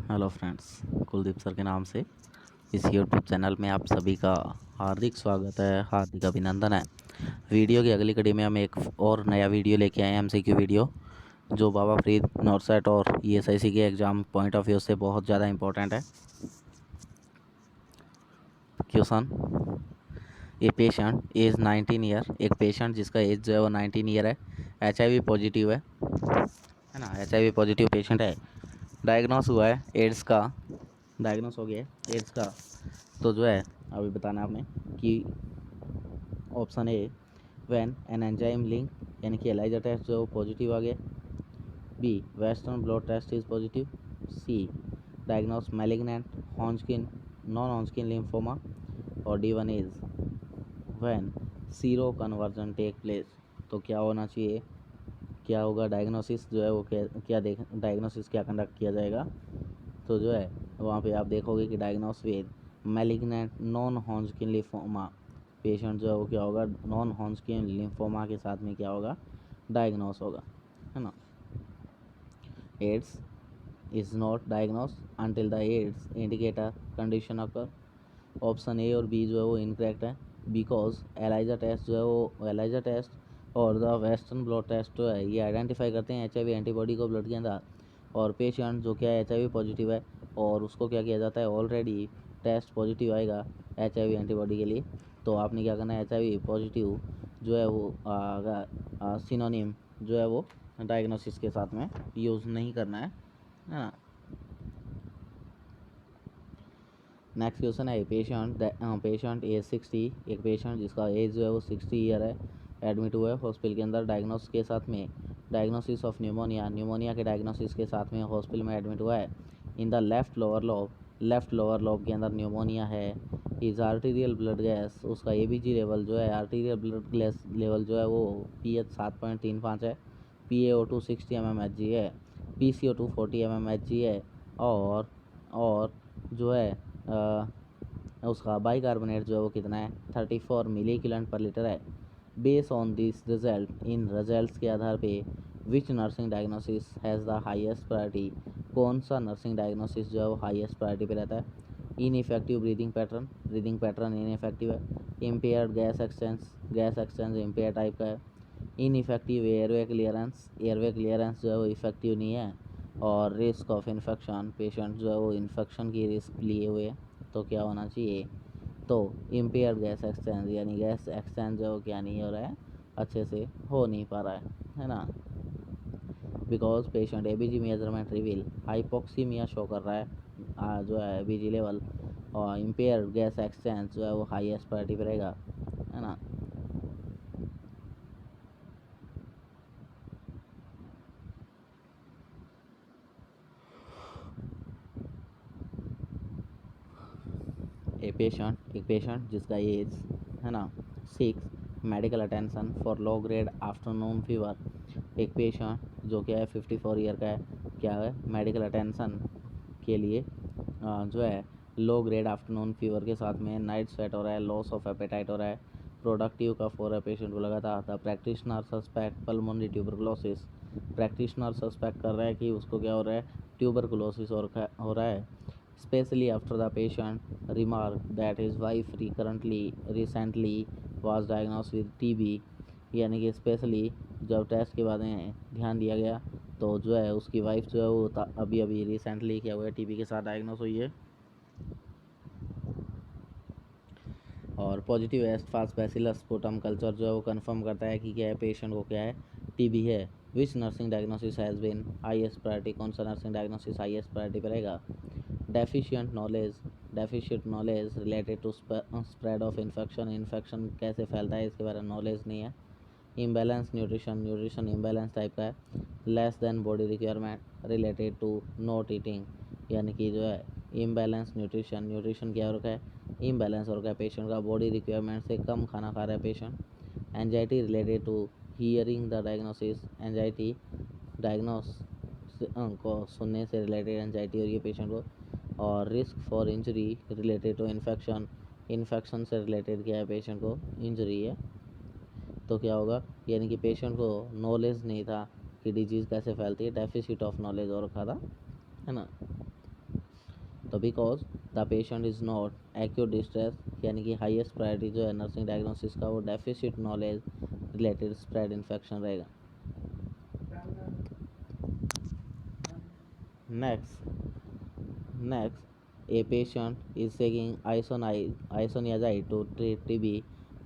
Hello friends, Kuldeep sir के नाम से इस यूट्यूब चैनल में आप सभी का हार्दिक स्वागत है, हार्दिक अभिनंदन है। वीडियो की अगली कड़ी में हम एक और नया वीडियो लेके आए हैं, एमसीक्यू वीडियो, जो बाबा फरीद नॉर्सेट और ईएसआईसी के एग्ज़ाम पॉइंट ऑफ व्यू से बहुत ज़्यादा इंपॉर्टेंट है। Question, a patient age 19 year, एक पेशेंट जिसका एज जो है वो 19 ईयर है, HIV पॉजिटिव है ना, HIV पॉजिटिव पेशेंट है, डायग्नोस हुआ है एड्स का, डायग्नोस हो गया है एड्स का। तो जो है अभी बताना आपने कि option A when an enzyme link यानी कि एलाइजा टेस्ट जो पॉजिटिव आ गया, B western blot test is positive, C diagnose malignant Hodgkin non Hodgkin lymphoma, और डी1 is when seroconversion take place. तो क्या होना चाहिए, क्या होगा डायग्नोसिस जो है वो क्या देख डायग्नोसिस क्या कंडक्ट किया जाएगा। तो जो है वहाँ पे आप देखोगे कि diagnose with malignant non Hodgkin lymphoma, patient जो है वो क्या होगा नॉन हॉन्जकिन लिम्फोमा के साथ में क्या होगा डायग्नोस होगा, है ना। AIDS is not diagnose until the AIDS indicator condition occur. Option A और बी जो है वो इनकरेक्ट है, बिकॉज एलाइजा टेस्ट जो है वो एलाइजा टेस्ट और द वेस्टर्न ब्लड टेस्ट जो है ये आइडेंटिफाई करते हैं HIV एंटीबॉडी को ब्लड के अंदर, और पेशेंट जो क्या है HIV पॉजिटिव है और उसको क्या किया जाता है ऑलरेडी टेस्ट पॉजिटिव आएगा HIV एंटीबॉडी के लिए। तो आपने क्या करना है HIV पॉजिटिव जो है वो सिनोनिम जो है वो डायग्नोसिस के साथ में यूज़ नहीं करना है ना। नेक्स्ट क्वेश्चन है पेशेंट एज 60, एक पेशेंट जिसका एज जो है वो 60 ईयर है, एडमिट हुआ है हॉस्पिटल के अंदर डायग्नोस के साथ में, डायग्नोसिस ऑफ न्यूमोनिया के डायग्नोसिस के साथ में हॉस्पिटल में एडमिट हुआ है। In the left lower lobe के अंदर न्यूमोनिया है। इज आर्टीरियल ब्लड गैस, उसका ABG लेवल जो है आर्टीरियल ब्लड गैस लेवल जो है वो PH 7.35 है, PaO2 60 mmHg है, PCO2 40 mmHg है, और जो है उसका बाइकार्बोनेट जो है वो कितना है 34 मिली किलोन पर लीटर है। Base on this result, in results के आधार पे विच nursing diagnosis has the highest priority, कौन सा नर्सिंग डायग्नोसिस जो है वो हाईएस्ट प्रायोरिटी पे रहता है। इनइफेक्टिव ब्रीदिंग पैटर्न इनइफेक्टिव है। Impaired gas exchange empire type का है। इनइफेक्टिव एयरवे क्लियरेंस जो है वो इफेक्टिव नहीं है। और रिस्क ऑफ इन्फेक्शन, पेशेंट जो है वो इन्फेक्शन की रिस्क लिए हुए है। तो क्या होना चाहिए, तो इम्पेयर्ड गैस एक्सचेंज यानी गैस एक्सचेंज जो क्या नहीं हो रहा है, अच्छे से हो नहीं पा रहा है ना। Because patient ABG measurement reveal hypoxaemia show कर रहा है जो है ABG लेवल, और इम्पेयर्ड गैस एक्सचेंज जो है वो हाईएस्ट प्रायोरिटी पे रहेगा, है ना। एक पेशेंट जिसका एज है ना 6, medical attention for low grade afternoon fever, एक पेशेंट जो क्या है 54 ईयर का है, क्या है मेडिकल अटेंशन के लिए जो है लो ग्रेड आफ्टरनून फीवर के साथ में नाइट स्वेट हो रहा है, लॉस ऑफ एपेटाइट हो रहा है, प्रोडक्टिव कफ हो रहा है पेशेंट को लगा था। Practitioner suspect pulmonary tuberculosis, practitioner suspect कर रहा है कि उसको क्या हो रहा है ट्यूबरकुलोसिस हो रहा है। especially after the patient remarked that his wife recently was diagnosed with TB, यानी कि स्पेशली जब टेस्ट के बाद में ध्यान दिया गया तो जो है उसकी वाइफ जो है वो अभी अभी रिसेंटली क्या हुआ है TB के साथ डायग्नोस हुई है। और positive acid fast bacillus sputum culture जो है वो कंफर्म करता है कि क्या है पेशेंट को क्या है TB है। Which nursing diagnosis has been highest priority, कौन सा नर्सिंग डायग्नोसिस हाईएस्ट प्रायोरिटी पर रहेगा। Deficient knowledge related to spread of infection कैसे फैलता है इसके बारे में नॉलेज नहीं है। इम्बैलेंस न्यूट्रिशन इम्बैलेंस टाइप का है। Less than body requirement related to not eating, यानी कि जो है इम्बैलेंस न्यूट्रिशन क्या हो रखा है इम्बैलेंस हो रखा है, पेशेंट का बॉडी रिक्वायरमेंट से कम खाना खा रहा है patient. Anxiety related to hearing the diagnosis, anxiety diagnose को सुनने से रिलेटेड एंजाइटी हो रही है पेशेंट को। और risk for injury related to infection से रिलेटेड क्या है पेशेंट को इंजरी है। तो क्या होगा, यानी कि पेशेंट को नॉलेज नहीं था कि डिजीज़ कैसे फैलती है, डेफिसिट ऑफ नॉलेज और रखा था, है ना। तो because the patient is not acute distress, यानी कि हाईएस्ट प्रायोरिटी जो है नर्सिंग डायग्नोसिस का वो deficit knowledge related spread infection रहेगा। Next, a patient is taking isoniazid to treat TB।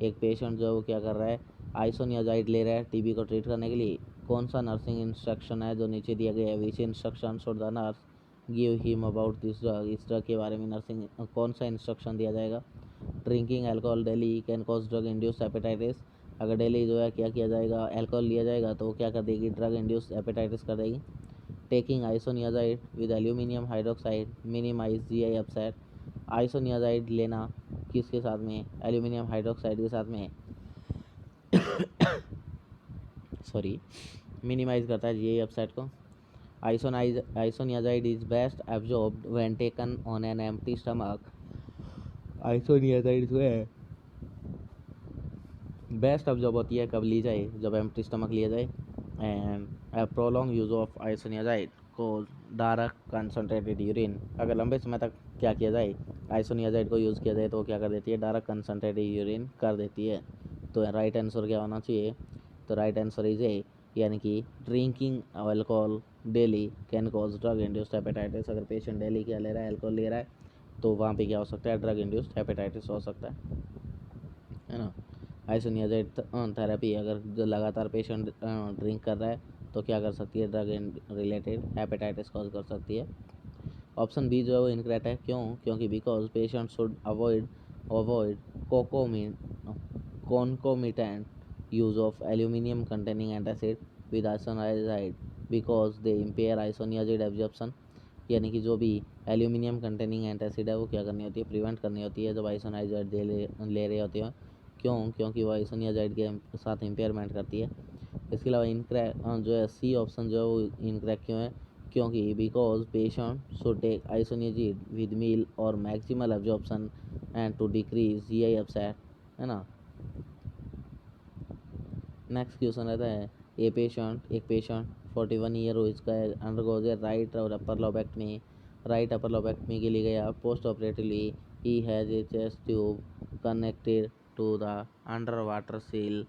एक पेशेंट जो है वो क्या कर रहा है, आइसोनियाजाइड ले रहा है टीबी को ट्रीट करने के लिए। कौन सा नर्सिंग इंस्ट्रक्शन है जो नीचे दिया गया है, विच instruction should the nurse give him about this drug. इस ड्रग के बारे में नर्सिंग कौन सा इंस्ट्रक्शन दिया जाएगा। Drinking alcohol daily can cause drug induce hepatitis. अगर डेली जो है क्या किया जाएगा, अल्कोहल लिया जाएगा तो वो क्या कर देगी, ड्रग इंड्यूस हेपेटाइटिस कर देगी। Taking isoniazid with aluminium hydroxide minimize GI upset. Isoniazid लेना किसके साथ में, एल्यूमिनियम हाइड्रोक्साइड के साथ में सॉरी मिनिमाइज करता है जीआई अपसेट को। Isoniazid is best absorbed when taken on an empty stomach. Isoniazid जो है बेस्ट अब्जॉर्ब होती है कब ली जाए, जब एम्प्टी स्टमक लिया जाए। And a prolonged use of isoniazid cause dark concentrated urine. अगर लंबे समय तक क्या किया जाए, आइसोनियाजाइड को यूज़ किया जाए तो क्या कर देती है, डार्क कंसनट्रेटेड यूरिन कर देती है। तो राइट आंसर क्या होना चाहिए, तो राइट आंसर इज ए, यानी कि drinking alcohol daily can cause drug induced hepatitis. अगर पेशेंट डेली क्या ले रहा है, अल्कोहल ले रहा है, तो वहाँ पे क्या हो सकता है, ड्रग इंड्यूस्ड हेपेटाइटिस हो सकता है ना। आइसोनियाजाइड थेरेपी अगर जो लगातार पेशेंट ड्रिंक कर रहा है तो क्या कर सकती है, ड्रग रिलेटेड हेपेटाइटिस कॉज कर सकती है। ऑप्शन बी जो है वो इनकरेक्ट है, क्यों, क्योंकि because patient should avoid avoid concomitant use of aluminum containing antacid with isoniazid because they impair isoniazid absorption। यानी कि जो भी एल्यूमिनियम कंटेनिंग एंटासिड है वो क्या करनी होती है, प्रिवेंट करनी होती है जब आइसोनियाजाइड ले रहे होते हैं। क्यों, क्योंकि वो आइसोनियाजाइड के साथ इम्पेयरमेंट करती है। इसके अलावा इनक्रैक जो है सी ऑप्शन जो है वो इनक्रैक क्यों है, क्योंकि because patient should take isoniazid with meal और maximal absorption and to decrease GI upset, है ना। नेक्स्ट क्वेश्चन रहता है, एक पेशेंट 41 ईयर हो इसका अंडरगोज ए राइट और अपर लोबेक्टमी। राइट अपर लोबेक्टमी के लिए गया, post operatively he has a chest tube connected to the under water seal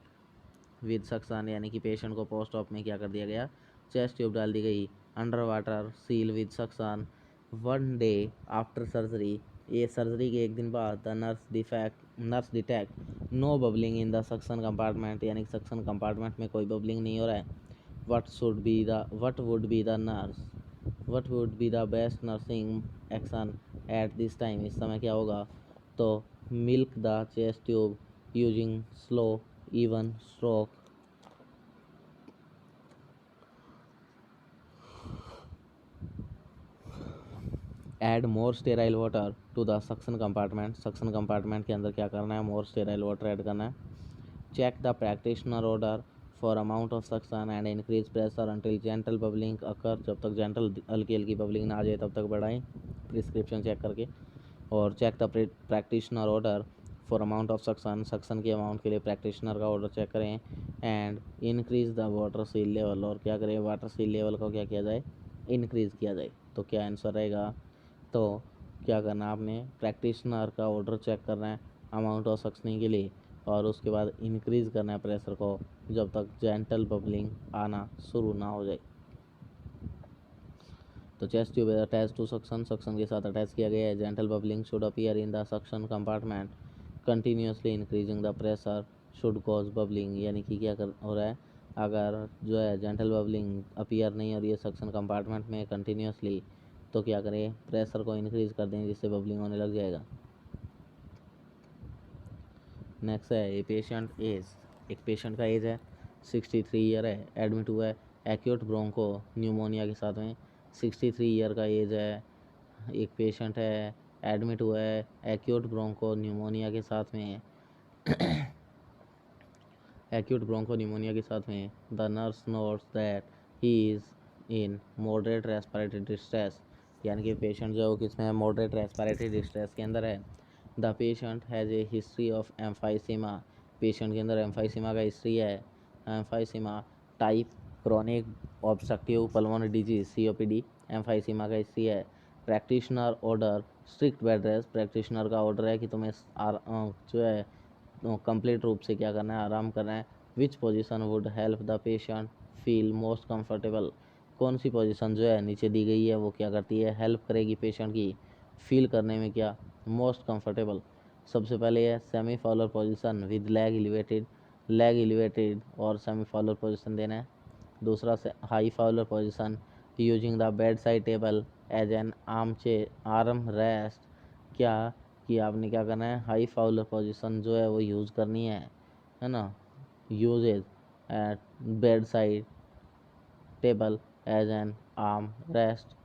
with suction. यानी कि पेशेंट को पोस्ट ऑप में क्या कर दिया गया, चेस्ट ट्यूब डाल दी गई under water seal with suction. 1 day after surgery, ये सर्जरी के 1 दिन बाद the nurse detect no bubbling in the suction compartment. यानी कि सक्शन कंपार्टमेंट में कोई बबलिंग नहीं हो रहा है। What would be the best nursing action at this time. इस समय क्या होगा, तो milk the chest tube using slow even stroke, add more sterile water to the suction compartment। suction compartment के अंदर क्या करना है, more sterile water ऐड करना है। check the practitioner order for amount of suction and increase pressure until gentle bubbling occur। जब तक gentle हल्की हल्की bubbling ना आ जाए तब तक बढ़ाएं प्रिस्क्रिप्शन चेक करके। और check the practitioner order for amount of suction के अमाउंट के लिए प्रैक्टिशनर का ऑर्डर चेक करें। And increase the water seal level, और क्या करें, वाटर सील लेवल को क्या किया जाए, इंक्रीज़ किया जाए। तो क्या आंसर रहेगा, तो क्या करना है आपने, प्रैक्टिशनर का ऑर्डर चेक करना है अमाउंट ऑफ सक्शनिंग के लिए, और उसके बाद इंक्रीज़ करना है प्रेशर को जब तक जेंटल बबलिंग आना शुरू ना हो जाए। तो chest tube attach to suction के साथ अटैच किया गया है। Gentle bubbling should appear in the suction compartment continuously increasing the pressure should cause bubbling. यानी कि क्या कर हो रहा है, अगर जो है जेंटल बबलिंग अपीयर नहीं हो रही है सक्शन कंपार्टमेंट में कंटिन्यूसली, तो क्या करें, प्रेशर को इंक्रीज कर दें जिससे बबलिंग होने लग जाएगा। नेक्स्ट है ए पेशेंट एज, एक पेशेंट का एज है 63 ईयर है, एडमिट हुआ है एक्यूट ब्रोंको न्यूमोनिया के साथ में। 63 ईयर का एज है, एक पेशेंट है एडमिट हुआ है एक्यूट ब्रोंको न्यूमोनिया के साथ में एक्यूट ब्रोंको न्यूमोनिया के साथ में। The nurse notes that he is in moderate respiratory distress. यानी कि पेशेंट जो किसमें है, मॉडरेट रेस्पिरेटरी डिस्ट्रेस के अंदर है। The patient has a history of emphysema. Patient के अंदर एम्फाइसीमा का हिस्ट्री है। Emphysema type chronic obstructive pulmonary disease COPD emphysema का हिस्ट्री है। Practitioner order strict bed rest, practitioner का ऑर्डर है कि तुम्हें जो है कंप्लीट रूप से क्या करना है, आराम करना है। Which position would help the patient feel most comfortable, कौन सी पोजीशन जो है नीचे दी गई है वो क्या करती है, हेल्प करेगी पेशेंट की फील करने में क्या, मोस्ट कंफर्टेबल। सबसे पहले है semi Fowler position with leg elevated और सेमी फॉलोअर पोजीशन देना है। दूसरा से high Fowler position using the bed side table as an arm rest, क्या कि आपने क्या करना है, हाई फाउलर पोजीशन जो है वो यूज़ करनी है ना, uses at bed side table as an arm rest.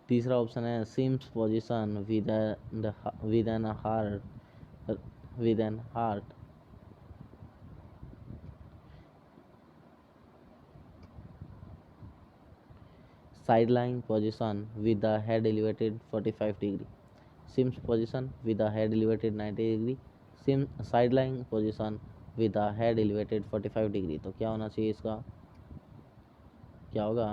तीसरा ऑप्शन है Sims position with an heart sideline position with the head elevated 45 degree, Sims position with the head elevated 90 degree, Sim sideline position with the head elevated 45 degree। तो क्या होना चाहिए इसका, क्या होगा,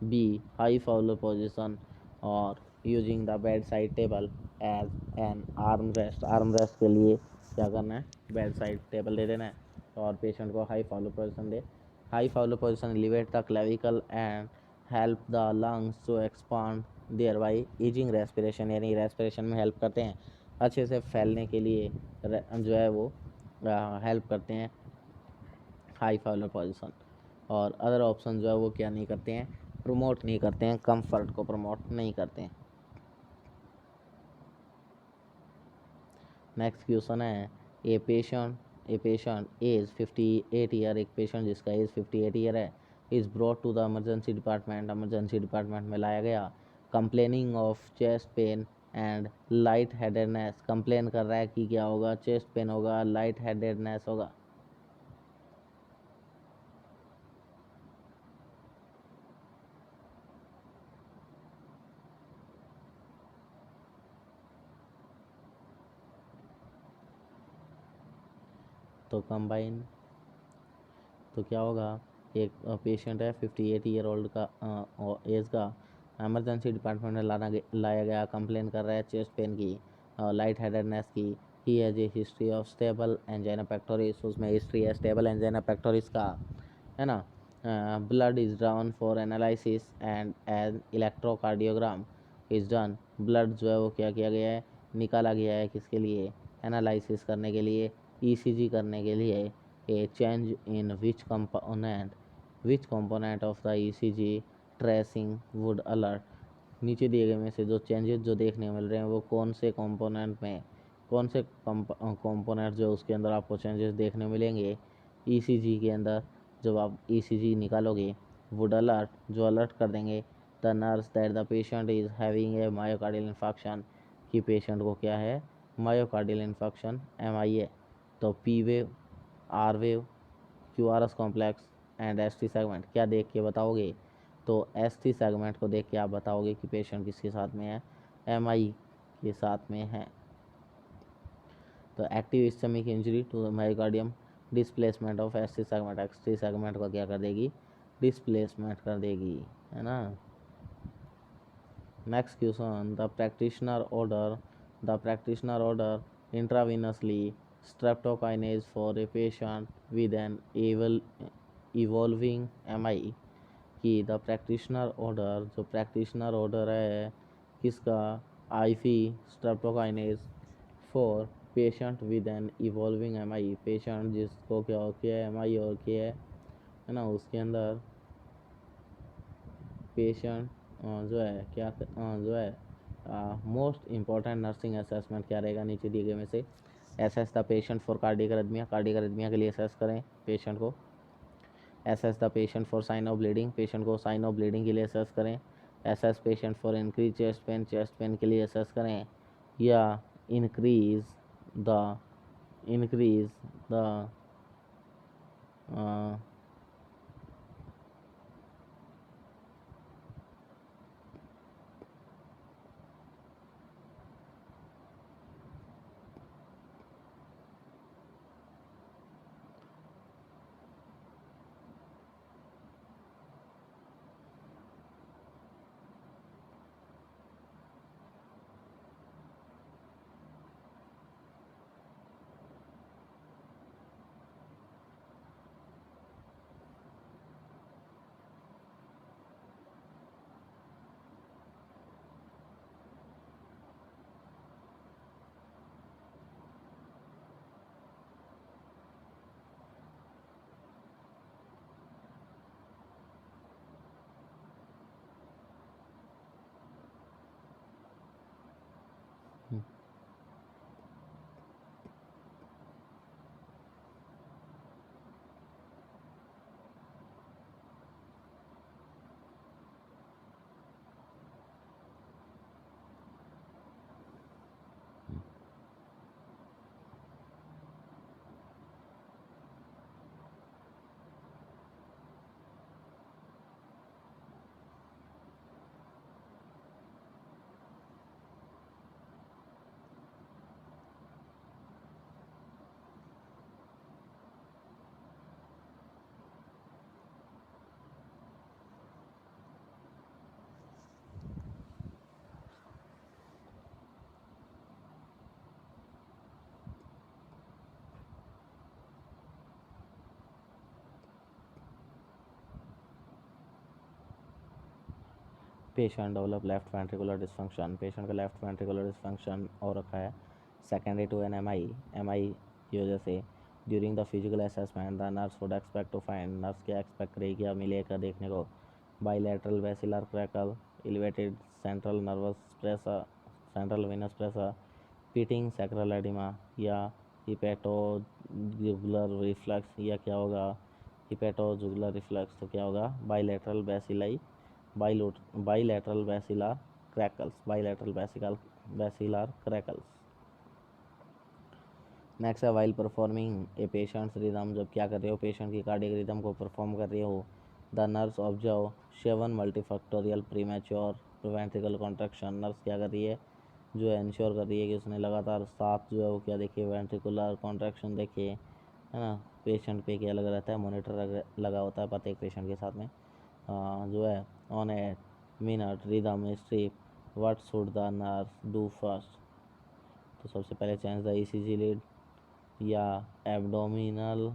B high Fowler position और using the bed side table as an arm rest के लिए क्या करना है, बेड साइड टेबल दे देना है और पेशेंट को हाई फाउलर पोजीशन दे। High Fowler position elevate the clavicle and help the lungs to expand thereby easing respiration, यानी रेस्पिरेशन में हेल्प करते हैं, अच्छे से फैलने के लिए जो है वो हेल्प करते हैं हाई फाउलर पोजीशन। और अदर ऑप्शन जो है वो क्या नहीं करते हैं, प्रमोट नहीं करते हैं, कंफर्ट को प्रमोट नहीं करते हैं। नेक्स्ट क्वेश्चन है ए पेशेंट एज 58 ईयर, एक पेशेंट जिसका एज 58 ईयर है, is brought to the emergency department में लाया गया, complaining of chest pain and light headedness, complain कर रहा है कि क्या होगा, चेस्ट पेन होगा, लाइट हेडेडनेस होगा। तो कंबाइन, तो क्या होगा, एक पेशेंट है 58 ईयर ओल्ड का एज का, एमरजेंसी डिपार्टमेंट में लाया गया, कंप्लेन कर रहा है चेस्ट पेन की, लाइट हेडेडनेस की। He has a history of stable angina pectoris, उसमें हिस्ट्री है स्टेबल एंजाइना पेक्टोरिस का, है ना। Blood is drawn for analysis and an electrocardiogram is done, blood जो है वो क्या किया गया है, निकाला गया है, किसके लिए, एनालिसिस करने के लिए, ईसीजी करने के लिए। A change in which component of the ECG tracing would alert, नीचे दिए गए में से जो चेंजेस जो देखने मिल रहे हैं वो कौन से कंपोनेंट में, कौन से कंपोनेंट जो उसके अंदर आपको चेंजेस देखने मिलेंगे ईसीजी के अंदर, जब आप ईसीजी निकालोगे, वुड अलर्ट जो अलर्ट कर देंगे the nurse that the patient is having a myocardial infection, कि पेशेंट को क्या है, मायोकार्डियल इन्फेक्शन MI है। तो P wave, R wave, QRS complex and ST segment क्या देख के बताओगे, तो एसटी सेगमेंट को देख के आप बताओगे कि पेशेंट किसके साथ में है, एमआई के साथ में है। तो active ischemic injury to the myocardium, displacement of ST segment को क्या कर देगी, डिस्प्लेसमेंट कर देगी, है ना। Next question, the practitioner order intravenously streptokinase for a patient with an evolving MI, कि द प्रैक्टिशनर ऑर्डर, जो प्रैक्टिशनर ऑर्डर है किसका, IV streptokinase for patient with an evolving MI, patient जिसको क्या हो गया है, MI और क्या है ना, उसके अंदर पेशेंट जो है क्या जो है मोस्ट इम्पॉर्टेंट नर्सिंग असेसमेंट क्या रहेगा, नीचे दिए गए में से assess the patient for cardiac arrhythmia के लिए असेस करें पेशेंट को, assess the patient for sign of bleeding, patient को साइन ऑफ ब्लीडिंग के लिए असेस करें, assess patient for increase chest pain के लिए असेस करें, या the increase the patient develop left ventricular dysfunction, patient का लेफ्ट वेंट्रिकुलर डिसफंक्शन हो रखा है secondary to an M I की वजह से। During the physical assessment the nurse would expect to find, nurse क्या एक्सपेक्ट करेगी, क्या मिलेगा देखने को, bilateral basilar crackle, elevated central nervous pressure, central venous pressure, pitting sacral oedema या हिपैटोजुगुलर रिफ्लक्स, या क्या होगा हिपैटोजुगुलर रिफ्लक्स, तो क्या होगा bilateral bacilli, bilateral basilar crackles, bilateral basilar crackles. Next है while performing a patient's rhythm, जब क्या कर रहे हो पेशेंट की कार्डियक रिदम को परफॉर्म कर रहे हो। The nurse observe 7 multifactorial premature ventricle contraction, nurse क्या कर रही है जो है इंश्योर कर रही है कि उसने लगातार 7 जो है वो क्या देखिए वेंट्रिकुलर कॉन्ट्रैक्शन देखिए, है ना। पेशेंट पे क्या लगा रहता है, मॉनिटर लगा होता है प्रत्येक पेशेंट के साथ में। जो है on a minute rhythm strip what should the nurse do first, तो सबसे पहले चेंज द ईसीजी लीड या एब्डोमिनल